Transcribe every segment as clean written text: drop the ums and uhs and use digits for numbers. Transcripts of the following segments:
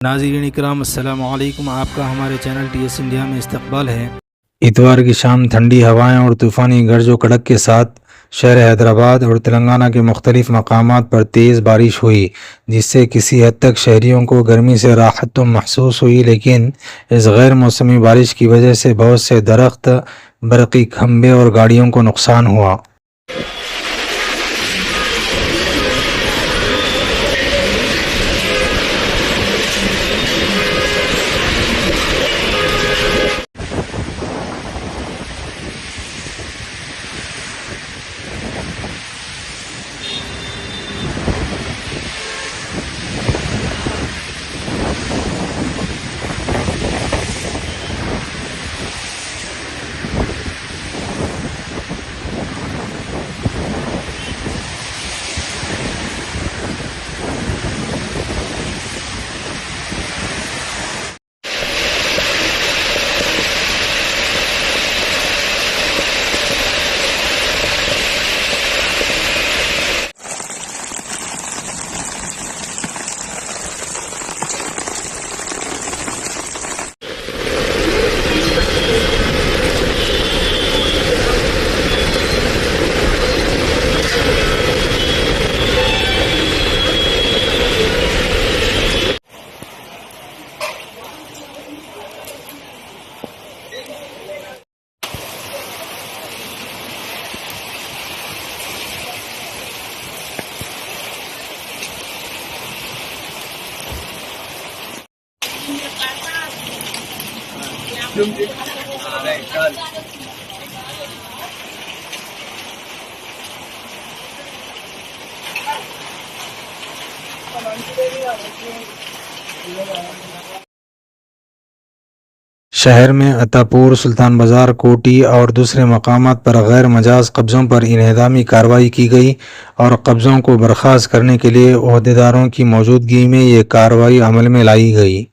नाज़रीन इकराम अस्सलामु अलैकुम। आपका हमारे चैनल TS इंडिया में इस्तकबाल है। इतवार की शाम ठंडी हवाएं और तूफ़ानी गर्जो कड़क के साथ शहर हैदराबाद और तेलंगाना के मुख्तलिफ़ मकामात पर तेज़ बारिश हुई, जिससे किसी हद तक शहरियों को गर्मी से राहत तो महसूस हुई, लेकिन इस गैर मौसमी बारिश की वजह से बहुत से दरख्त, बरक़ी खंभे और गाड़ियों को नुकसान हुआ। शहर में अतापुर, सुल्तान बाजार, कोटी और दूसरे मकामात पर गैर मजाज कब्ज़ों पर इन्हदामी कार्रवाई की गई और कब्ज़ों को बर्खास्त करने के लिए ओहदेदारों की मौजूदगी में ये कार्रवाई अमल में लाई गई।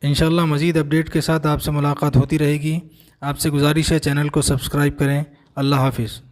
इंशाअल्लाह मज़ीद अपडेट के साथ आपसे मुलाकात होती रहेगी। आपसे गुजारिश है चैनल को सब्सक्राइब करें। अल्लाह हाफ़िज़।